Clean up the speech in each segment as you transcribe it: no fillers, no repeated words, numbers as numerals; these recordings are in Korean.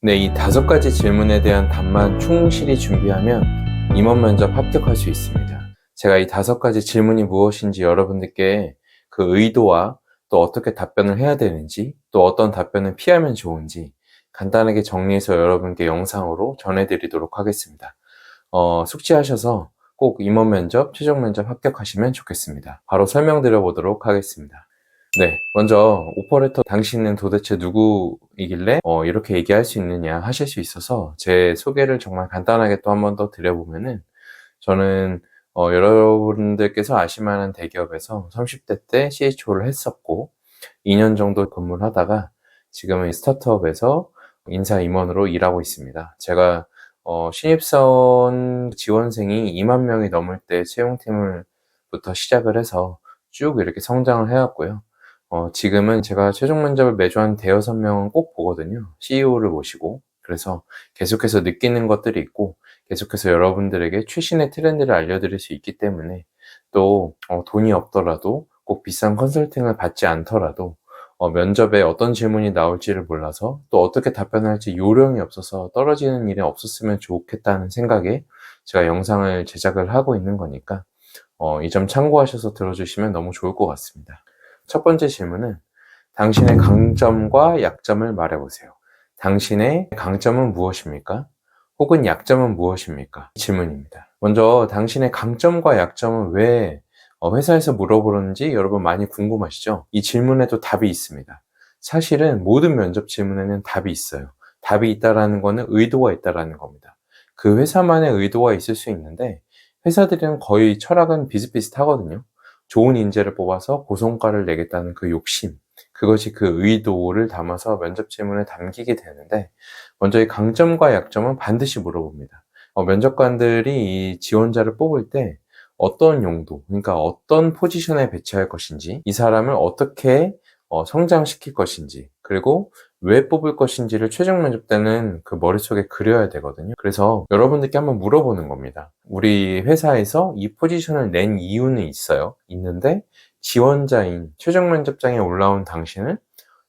네, 이 5가지 질문에 대한 답만 충실히 준비하면 임원 면접 합격할 수 있습니다. 제가 이 5가지 질문이 무엇인지 여러분들께 그 의도와 또 어떻게 답변을 해야 되는지, 또 어떤 답변을 피하면 좋은지 간단하게 정리해서 여러분께 영상으로 전해드리도록 하겠습니다. 숙지하셔서 꼭 임원 면접, 최종 면접 합격하시면 좋겠습니다. 바로 설명드려 보도록 하겠습니다. 네, 먼저 오퍼레터 당신은 도대체 누구이길래 이렇게 얘기할 수 있느냐 하실 수 있어서 제 소개를 정말 간단하게 또 한 번 더 드려보면은, 저는 여러분들께서 아실 만한 대기업에서 30대 때 CHO를 했었고 2년 정도 근무를 하다가 지금은 스타트업에서 인사 임원으로 일하고 있습니다. 제가 신입사원 지원생이 2만 명이 넘을 때 채용팀을부터 시작을 해서 쭉 이렇게 성장을 해왔고요. 지금은 제가 최종 면접을 매주 한 대여섯 명은 꼭 보거든요. CEO를 모시고. 그래서 계속해서 느끼는 것들이 있고, 계속해서 여러분들에게 최신의 트렌드를 알려드릴 수 있기 때문에, 또 돈이 없더라도 꼭 비싼 컨설팅을 받지 않더라도 면접에 어떤 질문이 나올지를 몰라서 또 어떻게 답변할지 요령이 없어서 떨어지는 일이 없었으면 좋겠다는 생각에 제가 영상을 제작을 하고 있는 거니까 이 점 참고하셔서 들어주시면 너무 좋을 것 같습니다. 첫 번째 질문은 당신의 강점과 약점을 말해보세요. 당신의 강점은 무엇입니까? 혹은 약점은 무엇입니까? 질문입니다. 먼저 당신의 강점과 약점은 왜 회사에서 물어보는지 여러분 많이 궁금하시죠? 이 질문에도 답이 있습니다. 사실은 모든 면접 질문에는 답이 있어요. 답이 있다라는 거는 의도가 있다라는 겁니다. 그 회사만의 의도가 있을 수 있는데, 회사들은 거의 철학은 비슷비슷하거든요. 좋은 인재를 뽑아서 고성과를 내겠다는 그 욕심, 그것이 그 의도를 담아서 면접 질문에 담기게 되는데, 먼저 이 강점과 약점은 반드시 물어봅니다. 면접관들이 이 지원자를 뽑을 때 어떤 용도, 그러니까 어떤 포지션에 배치할 것인지, 이 사람을 어떻게 성장시킬 것인지, 그리고 왜 뽑을 것인지를 최종 면접 때는 그 머릿속에 그려야 되거든요. 그래서 여러분들께 한번 물어보는 겁니다. 우리 회사에서 이 포지션을 낸 이유는 있어요. 있는데 지원자인 최종 면접장에 올라온 당신은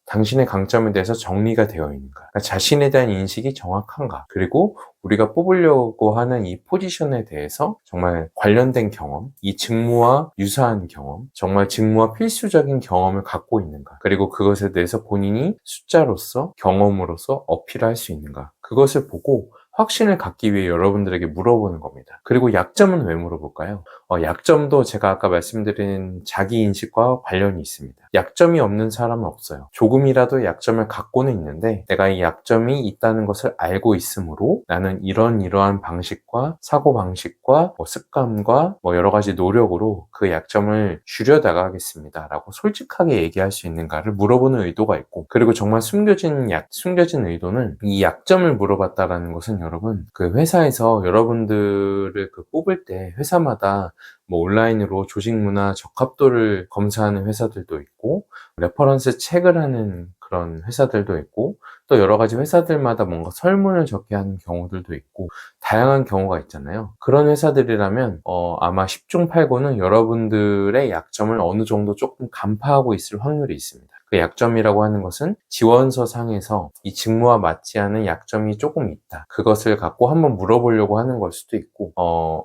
당신의 강점에 대해서 정리가 되어 있는가? 그러니까 자신에 대한 인식이 정확한가? 그리고 우리가 뽑으려고 하는 이 포지션에 대해서 정말 관련된 경험, 이 직무와 유사한 경험, 정말 직무와 필수적인 경험을 갖고 있는가? 그리고 그것에 대해서 본인이 숫자로서, 경험으로서 어필할 수 있는가? 그것을 보고 확신을 갖기 위해 여러분들에게 물어보는 겁니다. 그리고 약점은 왜 물어볼까요? 약점도 제가 아까 말씀드린 자기인식과 관련이 있습니다. 약점이 없는 사람은 없어요. 조금이라도 약점을 갖고는 있는데, 내가 이 약점이 있다는 것을 알고 있으므로 나는 이러한 방식과 사고방식과 습관과 여러 가지 노력으로 그 약점을 줄여나가겠습니다 라고 솔직하게 얘기할 수 있는가를 물어보는 의도가 있고, 그리고 정말 숨겨진 의도는, 이 약점을 물어봤다라는 것은 여러분, 그 회사에서 여러분들을 뽑을 때 회사마다 온라인으로 조직 문화 적합도를 검사하는 회사들도 있고, 레퍼런스 책을 하는 그런 회사들도 있고, 또 여러 가지 회사들마다 뭔가 설문을 적게 하는 경우들도 있고, 다양한 경우가 있잖아요. 그런 회사들이라면 아마 10중 8구는 여러분들의 약점을 어느 정도 조금 간파하고 있을 확률이 있습니다. 그 약점이라고 하는 것은 지원서 상에서 이 직무와 맞지 않은 약점이 조금 있다, 그것을 갖고 한번 물어보려고 하는 걸 수도 있고,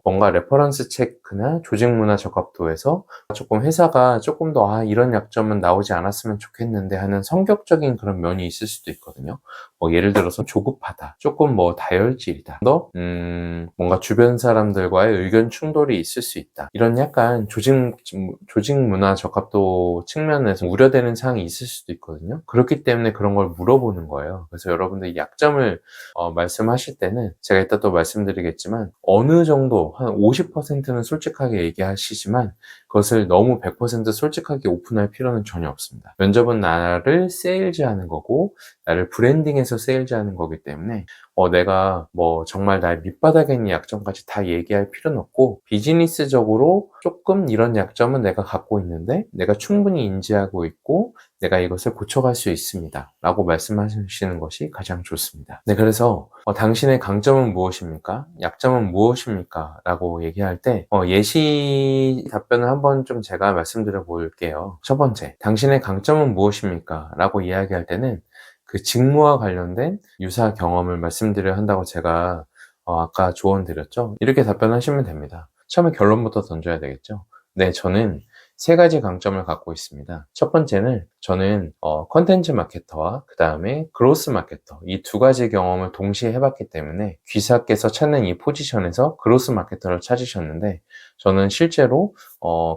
뭔가 레퍼런스 체크나 조직 문화 적합도에서 조금 회사가 조금 더 이런 약점은 나오지 않았으면 좋겠는데 하는 성격적인 그런 면이 있을 수도 있거든요. 예를 들어서 조급하다, 조금 다혈질이다, 뭔가 주변 사람들과의 의견 충돌이 있을 수 있다, 이런 약간 조직 문화 적합도 측면에서 우려되는 사항이 있을 수도 있거든요. 그렇기 때문에 그런 걸 물어보는 거예요. 그래서 여러분들이 약점을 말씀하실 때는, 제가 이따 또 말씀드리겠지만, 어느 정도 한 50%는 솔직하게 얘기하시지만 그것을 너무 100% 솔직하게 오픈할 필요는 전혀 없습니다. 면접은 나를 세일즈하는 거고, 나를 브랜딩해서 세일즈하는 거기 때문에 내가 정말 나의 밑바닥에 있는 약점까지 다 얘기할 필요는 없고, 비즈니스적으로 조금 이런 약점은 내가 갖고 있는데 내가 충분히 인지하고 있고 내가 이것을 고쳐갈 수 있습니다 라고 말씀하시는 것이 가장 좋습니다. 네, 그래서 당신의 강점은 무엇입니까? 약점은 무엇입니까? 라고 얘기할 때 예시 답변을 한번 좀 제가 말씀드려 볼게요. 첫 번째, 당신의 강점은 무엇입니까? 라고 이야기할 때는 그 직무와 관련된 유사 경험을 말씀드려야 한다고 제가 아까 조언 드렸죠. 이렇게 답변하시면 됩니다. 처음에 결론부터 던져야 되겠죠. 네, 저는 세 가지 강점을 갖고 있습니다. 첫 번째는 저는 컨텐츠 마케터와 그 다음에 그로스 마케터, 이 두 가지 경험을 동시에 해봤기 때문에 귀사께서 찾는 이 포지션에서 그로스 마케터를 찾으셨는데, 저는 실제로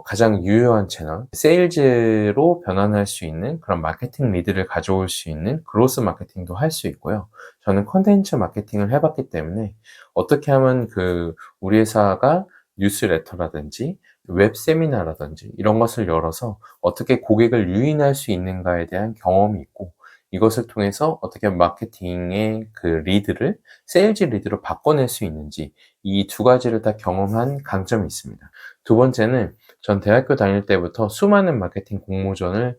가장 유효한 채널, 세일즈로 변환할 수 있는 그런 마케팅 리드를 가져올 수 있는 그로스 마케팅도 할 수 있고요. 저는 컨텐츠 마케팅을 해봤기 때문에 어떻게 하면 우리 회사가 뉴스레터라든지 웹 세미나라든지 이런 것을 열어서 어떻게 고객을 유인할 수 있는가에 대한 경험이 있고, 이것을 통해서 어떻게 마케팅의 그 리드를 세일즈 리드로 바꿔낼 수 있는지, 이 두 가지를 다 경험한 강점이 있습니다. 두 번째는 전 대학교 다닐 때부터 수많은 마케팅 공모전을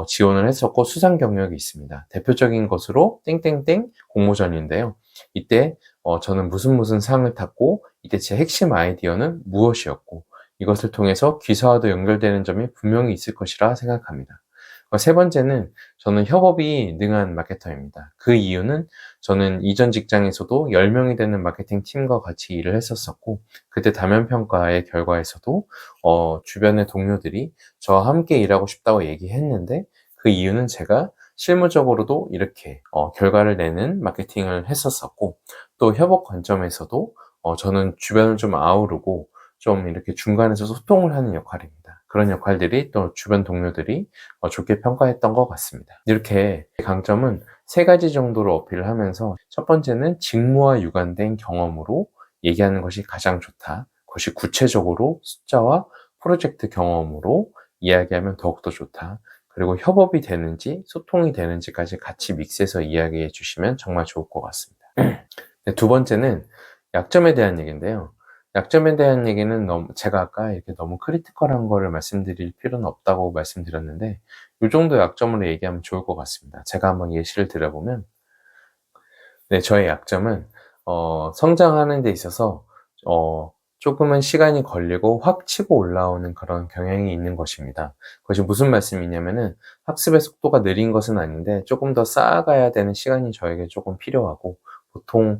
지원을 했었고 수상 경력이 있습니다. 대표적인 것으로 땡땡땡 공모전인데요. 이때 저는 무슨 상을 탔고, 이때 제 핵심 아이디어는 무엇이었고, 이것을 통해서 귀사와도 연결되는 점이 분명히 있을 것이라 생각합니다. 세 번째는 저는 협업이 능한 마케터입니다. 그 이유는 저는 이전 직장에서도 10명이 되는 마케팅 팀과 같이 일을 했었었고, 그때 다면평가의 결과에서도 주변의 동료들이 저와 함께 일하고 싶다고 얘기했는데, 그 이유는 제가 실무적으로도 이렇게 결과를 내는 마케팅을 했었었고, 또 협업 관점에서도 저는 주변을 좀 아우르고 좀 이렇게 중간에서 소통을 하는 역할입니다. 그런 역할들이 또 주변 동료들이 좋게 평가했던 것 같습니다. 이렇게 강점은 세 가지 정도로 어필을 하면서, 첫 번째는 직무와 유관된 경험으로 얘기하는 것이 가장 좋다. 그것이 구체적으로 숫자와 프로젝트 경험으로 이야기하면 더욱더 좋다. 그리고 협업이 되는지 소통이 되는지까지 같이 믹스해서 이야기해 주시면 정말 좋을 것 같습니다. 두 번째는 약점에 대한 얘기인데요. 약점에 대한 얘기는 제가 아까 이렇게 너무 크리티컬한 거를 말씀드릴 필요는 없다고 말씀드렸는데, 이 정도 약점으로 얘기하면 좋을 것 같습니다. 제가 한번 예시를 드려보면, 네, 저의 약점은 성장하는 데 있어서 조금은 시간이 걸리고 확 치고 올라오는 그런 경향이 있는 것입니다. 그것이 무슨 말씀이냐면은, 학습의 속도가 느린 것은 아닌데 조금 더 쌓아가야 되는 시간이 저에게 조금 필요하고, 보통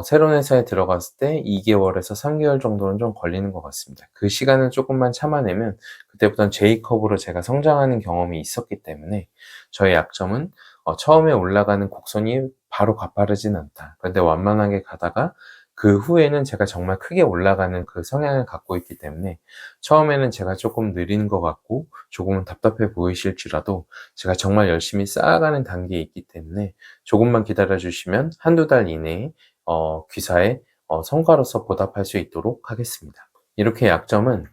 새로운 회사에 들어갔을 때 2개월에서 3개월 정도는 좀 걸리는 것 같습니다. 그 시간을 조금만 참아내면 그때부터는 J컵으로 제가 성장하는 경험이 있었기 때문에, 저의 약점은 처음에 올라가는 곡선이 바로 가파르진 않다. 그런데 완만하게 가다가 그 후에는 제가 정말 크게 올라가는 그 성향을 갖고 있기 때문에, 처음에는 제가 조금 느린 것 같고 조금은 답답해 보이실지라도 제가 정말 열심히 쌓아가는 단계에 있기 때문에, 조금만 기다려 주시면 한두 달 이내에 귀사에 성과로서 보답할 수 있도록 하겠습니다. 이렇게 약점은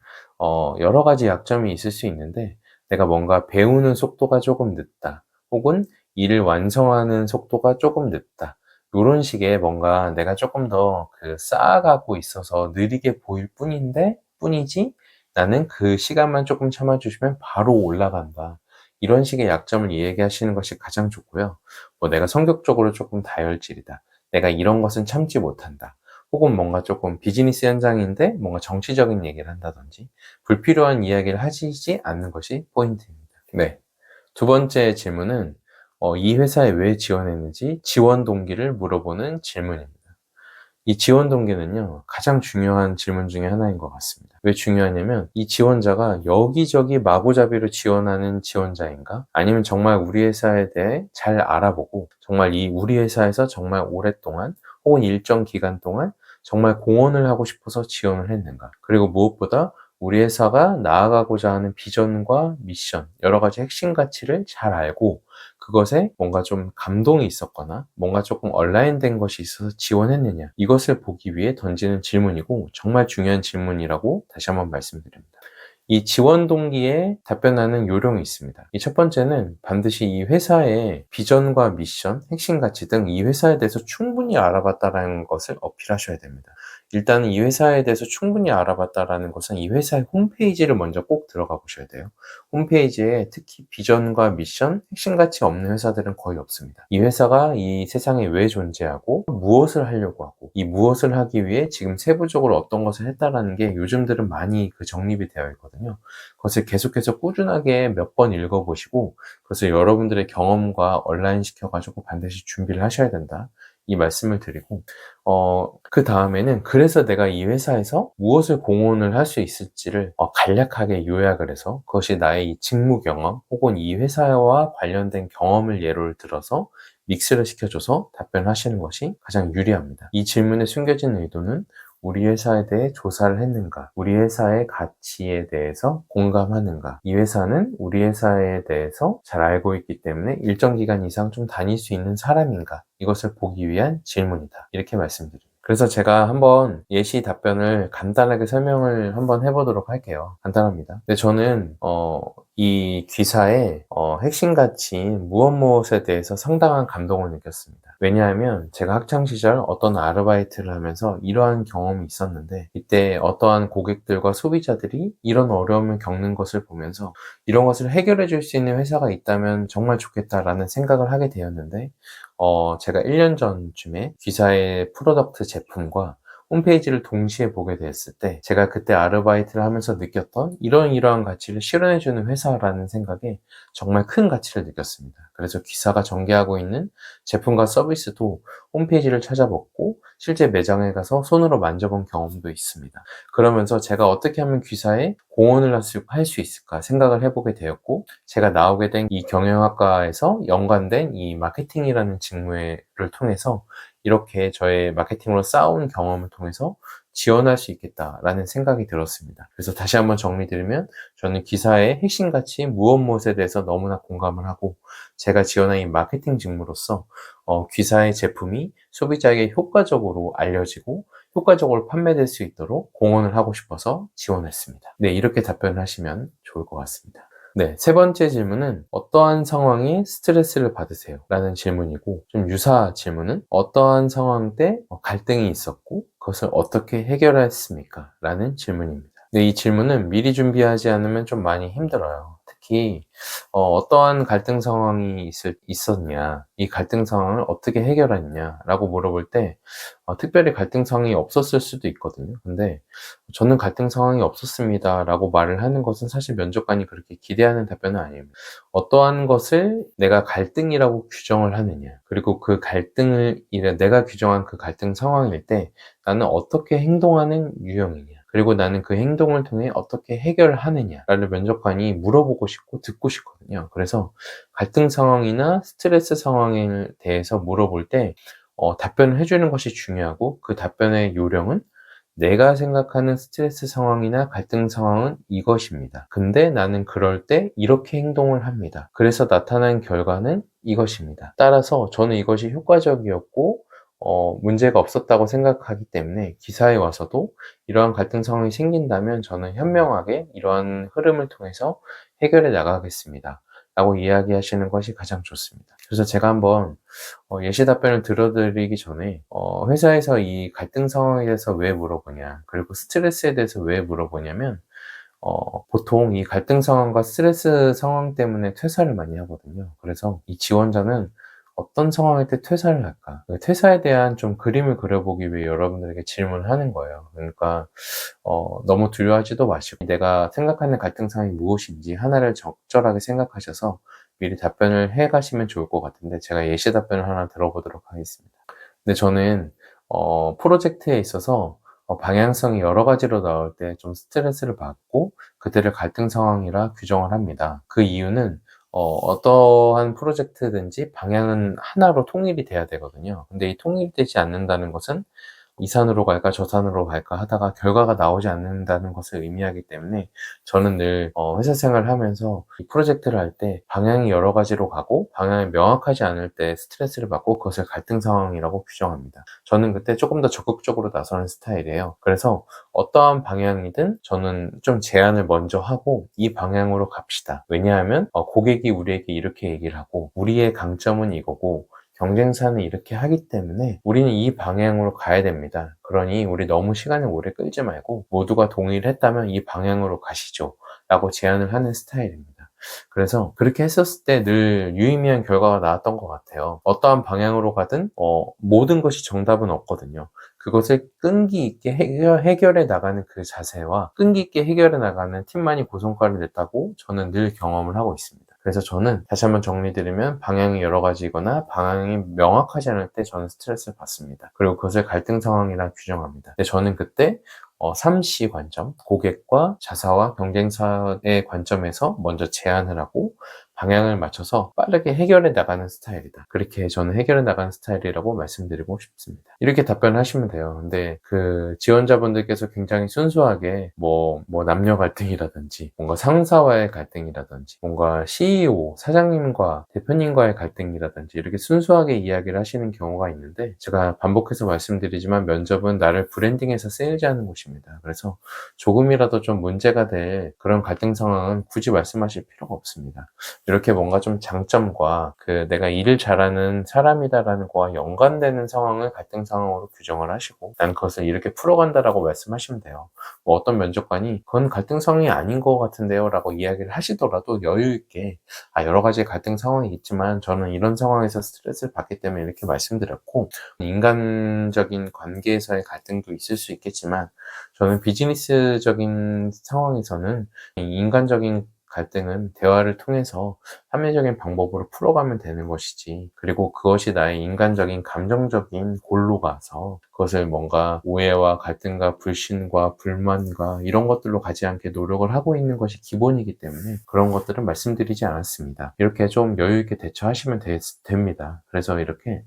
여러 가지 약점이 있을 수 있는데, 내가 뭔가 배우는 속도가 조금 늦다, 혹은 일을 완성하는 속도가 조금 늦다, 이런 식의 뭔가 내가 조금 더 쌓아가고 있어서 느리게 보일 뿐이지, 나는 그 시간만 조금 참아주시면 바로 올라간다, 이런 식의 약점을 이야기하시는 것이 가장 좋고요. 내가 성격적으로 조금 다혈질이다, 내가 이런 것은 참지 못한다, 혹은 뭔가 조금 비즈니스 현장인데 뭔가 정치적인 얘기를 한다든지 불필요한 이야기를 하시지 않는 것이 포인트입니다. 네. 두 번째 질문은 이 회사에 왜 지원했는지 지원 동기를 물어보는 질문입니다. 이 지원 동기는요, 가장 중요한 질문 중에 하나인 것 같습니다. 왜 중요하냐면, 이 지원자가 여기저기 마구잡이로 지원하는 지원자인가? 아니면 정말 우리 회사에 대해 잘 알아보고 정말 우리 회사에서 정말 오랫동안 혹은 일정 기간 동안 정말 공헌을 하고 싶어서 지원을 했는가? 그리고 무엇보다 우리 회사가 나아가고자 하는 비전과 미션, 여러 가지 핵심 가치를 잘 알고 그것에 뭔가 좀 감동이 있었거나 뭔가 조금 얼라인된 것이 있어서 지원했느냐, 이것을 보기 위해 던지는 질문이고, 정말 중요한 질문이라고 다시 한번 말씀드립니다. 이 지원 동기에 답변하는 요령이 있습니다. 이 첫 번째는 반드시 이 회사의 비전과 미션, 핵심 가치 등 이 회사에 대해서 충분히 알아봤다는 것을 어필하셔야 됩니다. 일단 이 회사에 대해서 충분히 알아봤다라는 것은 이 회사의 홈페이지를 먼저 꼭 들어가 보셔야 돼요. 홈페이지에 특히 비전과 미션, 핵심 가치 없는 회사들은 거의 없습니다. 이 회사가 이 세상에 왜 존재하고 무엇을 하려고 하고 이 무엇을 하기 위해 지금 세부적으로 어떤 것을 했다라는 게 요즘들은 많이 정립이 되어 있거든요. 그것을 계속해서 꾸준하게 몇 번 읽어보시고 그것을 여러분들의 경험과 온라인 시켜가지고 반드시 준비를 하셔야 된다. 이 말씀을 드리고 그 다음에는 그래서 내가 이 회사에서 무엇을 공헌을 할 수 있을지를 간략하게 요약을 해서 그것이 나의 이 직무 경험 혹은 이 회사와 관련된 경험을 예를 들어서 믹스를 시켜줘서 답변하시는 것이 가장 유리합니다. 이 질문에 숨겨진 의도는 우리 회사에 대해 조사를 했는가? 우리 회사의 가치에 대해서 공감하는가? 이 회사는 우리 회사에 대해서 잘 알고 있기 때문에 일정 기간 이상 좀 다닐 수 있는 사람인가? 이것을 보기 위한 질문이다. 이렇게 말씀드립니다. 그래서 제가 한번 예시 답변을 간단하게 설명을 한번 해보도록 할게요. 간단합니다. 근데 저는 이 기사의 핵심 가치인 무엇에 대해서 상당한 감동을 느꼈습니다. 왜냐하면 제가 학창시절 어떤 아르바이트를 하면서 이러한 경험이 있었는데 이때 어떠한 고객들과 소비자들이 이런 어려움을 겪는 것을 보면서 이런 것을 해결해 줄 수 있는 회사가 있다면 정말 좋겠다라는 생각을 하게 되었는데 제가 1년 전쯤에 기사의 프로덕트 제품과 홈페이지를 동시에 보게 됐을 때 제가 그때 아르바이트를 하면서 느꼈던 이러한 가치를 실현해주는 회사라는 생각에 정말 큰 가치를 느꼈습니다. 그래서 기사가 전개하고 있는 제품과 서비스도 홈페이지를 찾아봤고 실제 매장에 가서 손으로 만져본 경험도 있습니다. 그러면서 제가 어떻게 하면 기사에 공헌을 할 수 있을까 생각을 해보게 되었고 제가 나오게 된 이 경영학과에서 연관된 이 마케팅이라는 직무를 통해서 이렇게 저의 마케팅으로 쌓아온 경험을 통해서 지원할 수 있겠다라는 생각이 들었습니다. 그래서 다시 한번 정리드리면 저는 기사의 핵심 가치인 무엇에 대해서 너무나 공감을 하고 제가 지원한 이 마케팅 직무로서 기사의 제품이 소비자에게 효과적으로 알려지고 효과적으로 판매될 수 있도록 공헌을 하고 싶어서 지원했습니다. 네, 이렇게 답변을 하시면 좋을 것 같습니다. 네, 세 번째 질문은 어떠한 상황에 스트레스를 받으세요? 라는 질문이고 좀 유사 질문은 어떠한 상황 때 갈등이 있었고 그것을 어떻게 해결했습니까? 라는 질문입니다. 네, 이 질문은 미리 준비하지 않으면 좀 많이 힘들어요. 특히 어떠한 갈등 상황이 있었냐, 이 갈등 상황을 어떻게 해결했냐 라고 물어볼 때 특별히 갈등 상황이 없었을 수도 있거든요. 근데 저는 갈등 상황이 없었습니다 라고 말을 하는 것은 사실 면접관이 그렇게 기대하는 답변은 아닙니다. 어떠한 것을 내가 갈등이라고 규정을 하느냐, 그리고 그 갈등을 내가 규정한 그 갈등 상황일 때 나는 어떻게 행동하는 유형이냐, 그리고 나는 그 행동을 통해 어떻게 해결하느냐를 면접관이 물어보고 싶고 듣고 싶거든요. 그래서 갈등 상황이나 스트레스 상황에 대해서 물어볼 때 답변을 해주는 것이 중요하고 그 답변의 요령은 내가 생각하는 스트레스 상황이나 갈등 상황은 이것입니다. 근데 나는 그럴 때 이렇게 행동을 합니다. 그래서 나타난 결과는 이것입니다. 따라서 저는 이것이 효과적이었고 문제가 없었다고 생각하기 때문에 기사에 와서도 이러한 갈등 상황이 생긴다면 저는 현명하게 이러한 흐름을 통해서 해결해 나가겠습니다. 라고 이야기하시는 것이 가장 좋습니다. 그래서 제가 한번 예시 답변을 들어드리기 전에 회사에서 이 갈등 상황에 대해서 왜 물어보냐, 그리고 스트레스에 대해서 왜 물어보냐면 보통 이 갈등 상황과 스트레스 상황 때문에 퇴사를 많이 하거든요. 그래서 이 지원자는 어떤 상황일 때 퇴사를 할까? 퇴사에 대한 좀 그림을 그려보기 위해 여러분들에게 질문을 하는 거예요. 그러니까 너무 두려워하지도 마시고 내가 생각하는 갈등 상황이 무엇인지 하나를 적절하게 생각하셔서 미리 답변을 해 가시면 좋을 것 같은데 제가 예시 답변을 하나 들어보도록 하겠습니다. 근데 저는 프로젝트에 있어서 방향성이 여러 가지로 나올 때 좀 스트레스를 받고 그때를 갈등 상황이라 규정을 합니다. 그 이유는 어떠한 프로젝트든지 방향은 하나로 통일이 돼야 되거든요. 근데 이 통일되지 않는다는 것은 이 산으로 갈까 저 산으로 갈까 하다가 결과가 나오지 않는다는 것을 의미하기 때문에 저는 늘 회사 생활을 하면서 이 프로젝트를 할 때 방향이 여러 가지로 가고 방향이 명확하지 않을 때 스트레스를 받고 그것을 갈등 상황이라고 규정합니다. 저는 그때 조금 더 적극적으로 나서는 스타일이에요. 그래서 어떠한 방향이든 저는 좀 제안을 먼저 하고 이 방향으로 갑시다. 왜냐하면 고객이 우리에게 이렇게 얘기를 하고 우리의 강점은 이거고 경쟁사는 이렇게 하기 때문에 우리는 이 방향으로 가야 됩니다. 그러니 우리 너무 시간을 오래 끌지 말고 모두가 동의를 했다면 이 방향으로 가시죠 라고 제안을 하는 스타일입니다. 그래서 그렇게 했었을 때 늘 유의미한 결과가 나왔던 것 같아요. 어떠한 방향으로 가든 모든 것이 정답은 없거든요. 그것을 끈기 있게 해결해 나가는 그 자세와 끈기 있게 해결해 나가는 팀만이 고성과를 냈다고 저는 늘 경험을 하고 있습니다. 그래서 저는 다시 한번 정리드리면 방향이 여러 가지거나 방향이 명확하지 않을 때 저는 스트레스를 받습니다. 그리고 그것을 갈등 상황이라 규정합니다. 근데 저는 그때 3C 관점, 고객과 자사와 경쟁사의 관점에서 먼저 제안을 하고 방향을 맞춰서 빠르게 해결해 나가는 스타일이다. 그렇게 저는 해결해 나가는 스타일이라고 말씀드리고 싶습니다. 이렇게 답변을 하시면 돼요. 근데 그 지원자분들께서 굉장히 순수하게 뭐 남녀 갈등이라든지 뭔가 상사와의 갈등이라든지 뭔가 CEO, 사장님과 대표님과의 갈등이라든지 이렇게 순수하게 이야기를 하시는 경우가 있는데 제가 반복해서 말씀드리지만 면접은 나를 브랜딩해서 세일즈하는 곳입니다. 그래서 조금이라도 좀 문제가 될 그런 갈등 상황은 굳이 말씀하실 필요가 없습니다. 이렇게 뭔가 좀 장점과 그 내가 일을 잘하는 사람이다라는 거와 연관되는 상황을 갈등 상황으로 규정을 하시고 난 그것을 이렇게 풀어간다라고 말씀하시면 돼요. 뭐 어떤 면접관이 그건 갈등 상황이 아닌 것 같은데요 라고 이야기를 하시더라도 여유 있게 여러 가지 갈등 상황이 있지만 저는 이런 상황에서 스트레스를 받기 때문에 이렇게 말씀드렸고 인간적인 관계에서의 갈등도 있을 수 있겠지만 저는 비즈니스적인 상황에서는 인간적인 갈등은 대화를 통해서 합리적인 방법으로 풀어가면 되는 것이지 그리고 그것이 나의 인간적인 감정적인 골로 가서 그것을 뭔가 오해와 갈등과 불신과 불만과 이런 것들로 가지 않게 노력을 하고 있는 것이 기본이기 때문에 그런 것들은 말씀드리지 않았습니다. 이렇게 좀 여유 있게 대처하시면 됩니다. 그래서 이렇게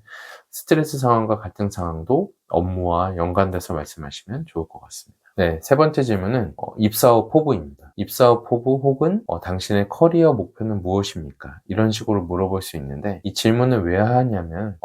스트레스 상황과 갈등 상황도 업무와 연관돼서 말씀하시면 좋을 것 같습니다. 네, 세 번째 질문은 입사 후 포부입니다. 입사 후 포부 혹은 당신의 커리어 목표는 무엇입니까? 이런 식으로 물어볼 수 있는데 이 질문을 왜 하냐면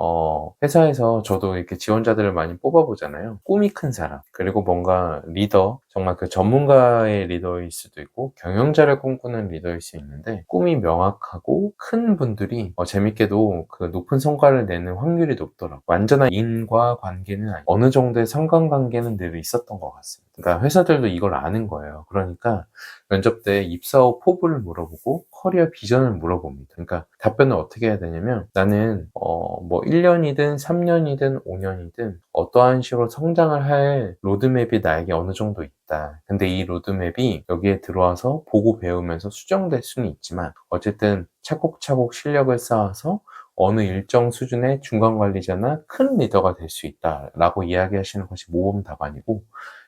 회사에서 저도 이렇게 지원자들을 많이 뽑아보잖아요. 꿈이 큰 사람 그리고 뭔가 리더 정말 그 전문가의 리더일 수도 있고 경영자를 꿈꾸는 리더일 수 있는데 꿈이 명확하고 큰 분들이 재밌게도 그 높은 성과를 내는 확률이 높더라고요. 완전한 인과관계는 아니고 어느 정도의 상관관계는 늘 있었던 것 같습니다. 그러니까 회사들도 이걸 아는 거예요. 그러니까 면접 때 입사 후 포부를 물어보고 커리어 비전을 물어봅니다. 그러니까 답변을 어떻게 해야 되냐면 나는 뭐 1년이든 3년이든 5년이든 어떠한 식으로 성장을 할 로드맵이 나에게 어느 정도 있다. 근데 이 로드맵이 여기에 들어와서 보고 배우면서 수정될 수는 있지만 어쨌든 차곡차곡 실력을 쌓아서 어느 일정 수준의 중간 관리자나 큰 리더가 될 수 있다라고 이야기하시는 것이 모범 답안이고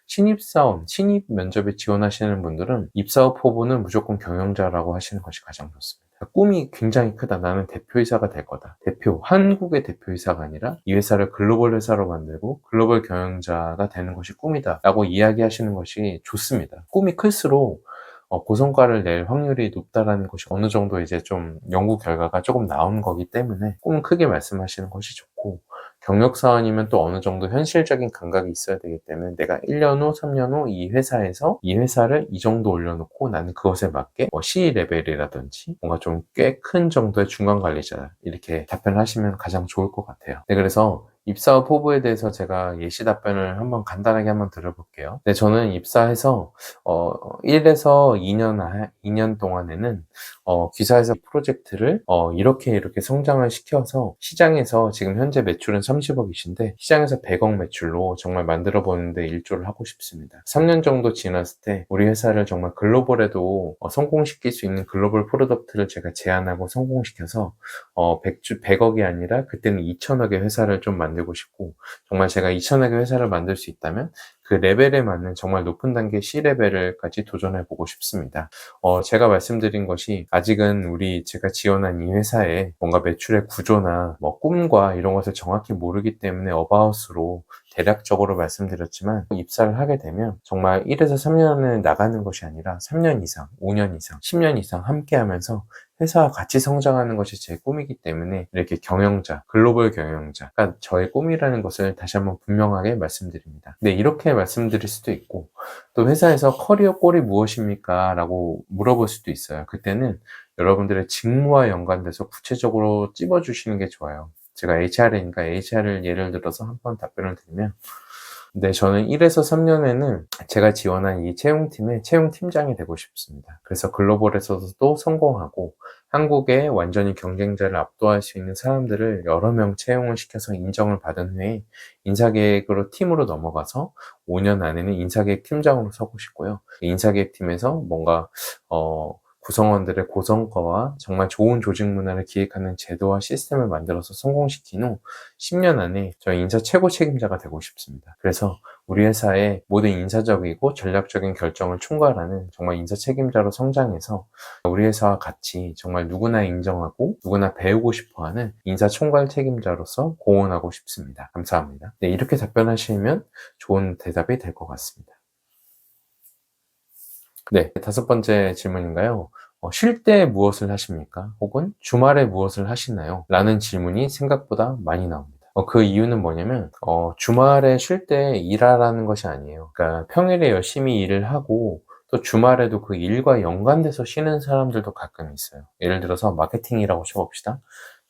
신입사원, 신입 면접에 지원하시는 분들은 입사 후 포부는 무조건 경영자라고 하시는 것이 가장 좋습니다. 꿈이 굉장히 크다. 나는 대표이사가 될 거다. 한국의 대표이사가 아니라 이 회사를 글로벌 회사로 만들고 글로벌 경영자가 되는 것이 꿈이다. 라고 이야기하시는 것이 좋습니다. 꿈이 클수록 고성과를 낼 확률이 높다라는 것이 어느 정도 이제 좀 연구 결과가 조금 나온 거기 때문에 꿈은 크게 말씀하시는 것이 좋고 경력사원이면 또 어느 정도 현실적인 감각이 있어야 되기 때문에 내가 1년 후, 3년 후 이 회사에서 이 회사를 이 정도 올려놓고 나는 그것에 맞게 C 레벨이라든지 뭔가 좀 꽤 큰 정도의 중간 관리자 이렇게 답변을 하시면 가장 좋을 것 같아요. 네, 그래서 입사 후 포부에 대해서 제가 예시 답변을 한번 간단하게 한번 드려볼게요. 네, 저는 입사해서 1에서 2년 동안에는 기사에서 프로젝트를 이렇게 성장을 시켜서 시장에서 지금 현재 매출은 30억이신데 시장에서 100억 매출로 정말 만들어 보는데 일조를 하고 싶습니다. 3년 정도 지났을 때 우리 회사를 정말 글로벌에도 성공시킬 수 있는 글로벌 프로덕트를 제가 제안하고 성공시켜서 100억이 아니라 그때는 2천억의 회사를 좀 만들고 싶고 정말 제가 2천억의 회사를 만들 수 있다면 그 레벨에 맞는 정말 높은 단계 C레벨까지 도전해보고 싶습니다. 제가 말씀드린 것이 아직은 제가 지원한 이 회사의 뭔가 매출의 구조나 뭐 꿈과 이런 것을 정확히 모르기 때문에 어바웃으로 대략적으로 말씀드렸지만 입사를 하게 되면 정말 1에서 3년을 나가는 것이 아니라 3년 이상, 5년 이상, 10년 이상 함께 하면서 회사와 같이 성장하는 것이 제 꿈이기 때문에 이렇게 글로벌 경영자가 저의 꿈이라는 것을 다시 한번 분명하게 말씀드립니다. 네, 이렇게 말씀드릴 수도 있고 또 회사에서 커리어 골이 무엇입니까? 라고 물어볼 수도 있어요. 그때는 여러분들의 직무와 연관돼서 구체적으로 찝어주시는 게 좋아요. 제가 HR이니까 HR을 예를 들어서 한번 답변을 드리면 근데 저는 1에서 3년에는 제가 지원한 이 채용팀의 채용팀장이 되고 싶습니다. 그래서 글로벌에서도 성공하고 한국의 완전히 경쟁자를 압도할 수 있는 사람들을 여러 명 채용을 시켜서 인정을 받은 후에 인사계획으로 팀으로 넘어가서 5년 안에는 인사계획 팀장으로 서고 싶고요. 인사계획 팀에서 뭔가 구성원들의 고성과와 정말 좋은 조직 문화를 기획하는 제도와 시스템을 만들어서 성공시킨 후 10년 안에 저희 인사 최고 책임자가 되고 싶습니다. 그래서 우리 회사의 모든 인사적이고 전략적인 결정을 총괄하는 정말 인사 책임자로 성장해서 우리 회사와 같이 정말 누구나 인정하고 누구나 배우고 싶어하는 인사 총괄 책임자로서 고원하고 싶습니다. 감사합니다. 네, 이렇게 답변하시면 좋은 대답이 될 것 같습니다. 네, 5번째 질문인가요? 쉴 때 무엇을 하십니까? 혹은 주말에 무엇을 하시나요? 라는 질문이 생각보다 많이 나옵니다. 그 이유는 뭐냐면, 주말에 쉴 때 일하라는 것이 아니에요. 그러니까 평일에 열심히 일을 하고, 또 주말에도 그 일과 연관돼서 쉬는 사람들도 가끔 있어요. 예를 들어서 마케팅이라고 쳐봅시다.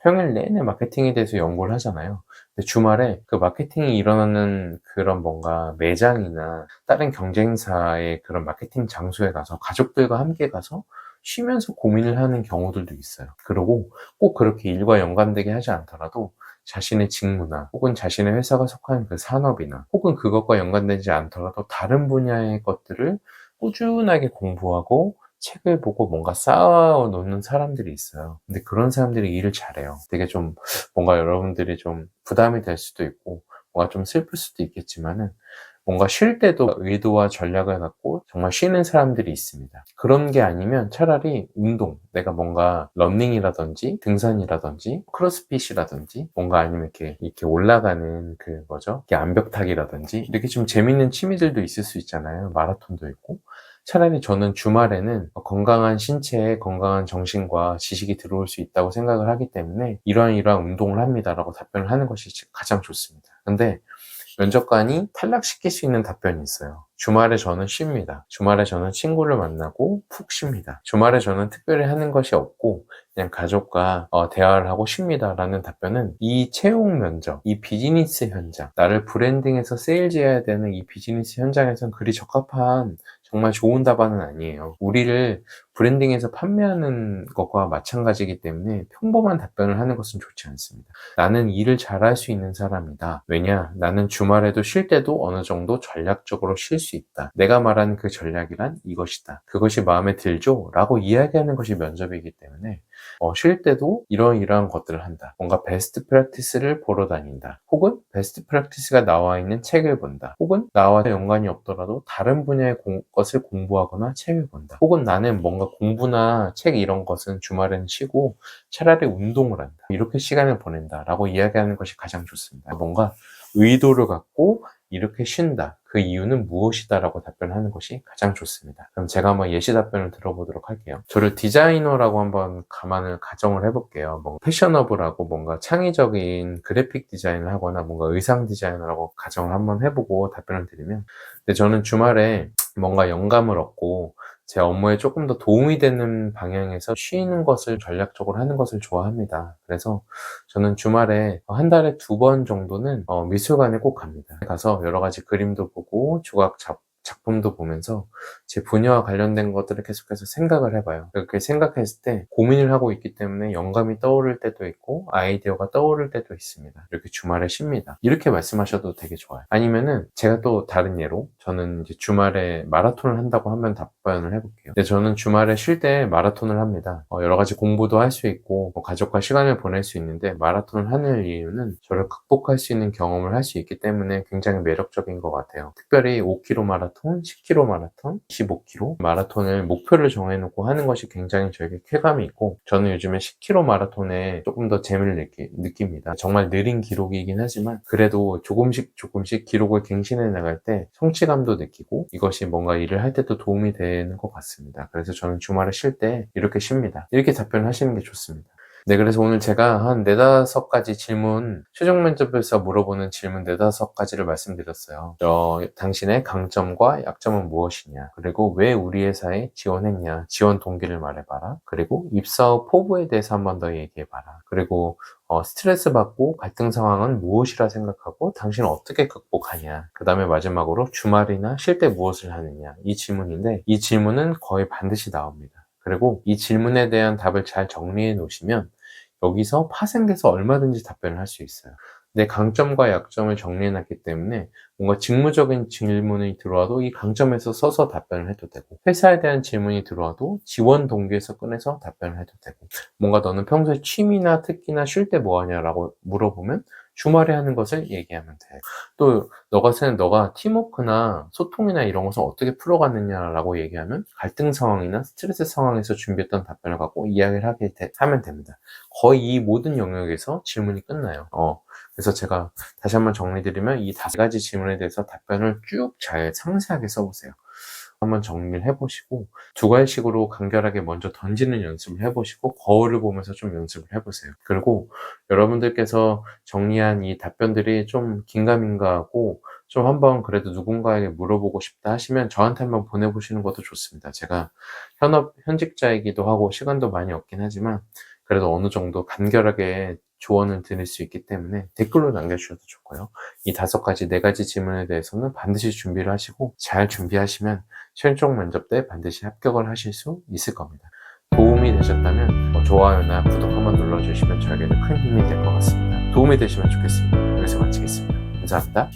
평일 내내 마케팅에 대해서 연구를 하잖아요. 근데 주말에 그 마케팅이 일어나는 그런 뭔가 매장이나 다른 경쟁사의 그런 마케팅 장소에 가서 가족들과 함께 가서 쉬면서 고민을 하는 경우들도 있어요. 그리고 꼭 그렇게 일과 연관되게 하지 않더라도 자신의 직무나 혹은 자신의 회사가 속한 그 산업이나 혹은 그것과 연관되지 않더라도 다른 분야의 것들을 꾸준하게 공부하고 책을 보고 뭔가 쌓아 놓는 사람들이 있어요. 근데 그런 사람들이 일을 잘해요. 되게 좀 뭔가 여러분들이 좀 부담이 될 수도 있고 뭔가 좀 슬플 수도 있겠지만은 뭔가 쉴 때도 의도와 전략을 갖고 정말 쉬는 사람들이 있습니다. 그런 게 아니면 차라리 운동, 내가 뭔가 러닝이라든지 등산이라든지 크로스핏이라든지 뭔가 아니면 이렇게 올라가는 그 뭐죠? 이렇게 암벽타기라든지 이렇게 좀 재밌는 취미들도 있을 수 있잖아요. 마라톤도 있고. 차라리 저는 주말에는 건강한 신체에 건강한 정신과 지식이 들어올 수 있다고 생각을 하기 때문에 이러한 운동을 합니다라고 답변을 하는 것이 가장 좋습니다. 근데 면접관이 탈락시킬 수 있는 답변이 있어요. 주말에 저는 쉽니다. 주말에 저는 친구를 만나고 푹 쉽니다. 주말에 저는 특별히 하는 것이 없고 그냥 가족과 대화를 하고 쉽니다. 라는 답변은 이 채용 면접, 이 비즈니스 현장, 나를 브랜딩해서 세일즈해야 되는 이 비즈니스 현장에선 그리 적합한 정말 좋은 답안은 아니에요. 우리를 브랜딩해서 판매하는 것과 마찬가지이기 때문에 평범한 답변을 하는 것은 좋지 않습니다. 나는 일을 잘할 수 있는 사람이다. 왜냐? 나는 주말에도 쉴 때도 어느 정도 전략적으로 쉴 수 있다. 내가 말하는 그 전략이란 이것이다. 그것이 마음에 들죠? 라고 이야기하는 것이 면접이기 때문에 쉴 때도 이러한 것들을 한다. 뭔가 베스트 프랙티스를 보러 다닌다. 혹은 베스트 프랙티스가 나와 있는 책을 본다. 혹은 나와 연관이 없더라도 다른 분야의 것을 공부하거나 책을 본다. 혹은 나는 뭔가 공부나 책 이런 것은 주말에는 쉬고 차라리 운동을 한다. 이렇게 시간을 보낸다. 라고 이야기하는 것이 가장 좋습니다. 뭔가 의도를 갖고 이렇게 쉰다. 그 이유는 무엇이다 라고 답변하는 것이 가장 좋습니다. 그럼 제가 한번 예시 답변을 들어보도록 할게요. 저를 디자이너라고 한번 가정을 해볼게요. 뭔가 패셔너블하고 뭔가 창의적인 그래픽 디자인을 하거나 뭔가 의상 디자이너라고 가정을 한번 해보고 답변을 드리면 근데 저는 주말에 뭔가 영감을 얻고 제 업무에 조금 더 도움이 되는 방향에서 쉬는 것을 전략적으로 하는 것을 좋아합니다. 그래서 저는 주말에 한 달에 2번 정도는 미술관에 꼭 갑니다. 가서 여러 가지 그림도 보고 작품도 보면서 제 분야와 관련된 것들을 계속해서 생각을 해봐요. 그렇게 생각했을 때 고민을 하고 있기 때문에 영감이 떠오를 때도 있고 아이디어가 떠오를 때도 있습니다. 이렇게 주말에 쉽니다. 이렇게 말씀하셔도 되게 좋아요. 아니면은 제가 또 다른 예로 저는 이제 주말에 마라톤을 한다고 하면 답변을 해볼게요. 근데 저는 주말에 쉴 때 마라톤을 합니다. 여러 가지 공부도 할 수 있고 가족과 시간을 보낼 수 있는데 마라톤을 하는 이유는 저를 극복할 수 있는 경험을 할 수 있기 때문에 굉장히 매력적인 것 같아요. 특별히 5km 마라톤, 10km 마라톤, 25km 마라톤을 목표를 정해놓고 하는 것이 굉장히 저에게 쾌감이 있고 저는 요즘에 10km 마라톤에 조금 더 재미를 느낍니다. 정말 느린 기록이긴 하지만 그래도 조금씩 기록을 갱신해 나갈 때 성취감도 느끼고 이것이 뭔가 일을 할 때도 도움이 되는 것 같습니다. 그래서 저는 주말에 쉴 때 이렇게 쉽니다. 이렇게 답변을 하시는 게 좋습니다. 네, 그래서 오늘 제가 한 4-5가지 질문, 최종 면접에서 물어보는 질문 4-5가지를 말씀드렸어요. 당신의 강점과 약점은 무엇이냐? 그리고 왜 우리 회사에 지원했냐? 지원 동기를 말해봐라. 그리고 입사 후 포부에 대해서 한 번 더 얘기해봐라. 그리고 스트레스 받고 갈등 상황은 무엇이라 생각하고 당신은 어떻게 극복하냐? 그 다음에 마지막으로 주말이나 쉴 때 무엇을 하느냐? 이 질문인데, 이 질문은 거의 반드시 나옵니다. 그리고 이 질문에 대한 답을 잘 정리해 놓으시면 여기서 파생돼서 얼마든지 답변을 할 수 있어요. 내 강점과 약점을 정리해 놨기 때문에 뭔가 직무적인 질문이 들어와도 이 강점에서 써서 답변을 해도 되고, 회사에 대한 질문이 들어와도 지원 동기에서 꺼내서 답변을 해도 되고, 뭔가 너는 평소에 취미나 특기나 쉴 때 뭐 하냐라고 물어보면 주말에 하는 것을 얘기하면 돼. 또 너가 팀워크나 소통이나 이런 것을 어떻게 풀어갔느냐라고 얘기하면 갈등 상황이나 스트레스 상황에서 준비했던 답변을 갖고 이야기를 하면 됩니다. 거의 이 모든 영역에서 질문이 끝나요. 그래서 제가 다시 한번 정리드리면 이 5가지 질문에 대해서 답변을 쭉 잘 상세하게 써보세요. 한번 정리를 해보시고 2가지식으로 간결하게 먼저 던지는 연습을 해보시고 거울을 보면서 좀 연습을 해보세요. 그리고 여러분들께서 정리한 이 답변들이 좀 긴가민가하고 좀 한번 그래도 누군가에게 물어보고 싶다 하시면 저한테 한번 보내보시는 것도 좋습니다. 제가 현직자이기도 하고 시간도 많이 없긴 하지만 그래도 어느 정도 간결하게 조언을 드릴 수 있기 때문에 댓글로 남겨주셔도 좋고요. 이 5가지, 4가지 질문에 대해서는 반드시 준비를 하시고 잘 준비하시면 최종 면접 때 반드시 합격을 하실 수 있을 겁니다. 도움이 되셨다면 좋아요나 구독 한번 눌러주시면 저에게는 큰 힘이 될 것 같습니다. 도움이 되시면 좋겠습니다. 여기서 마치겠습니다. 감사합니다.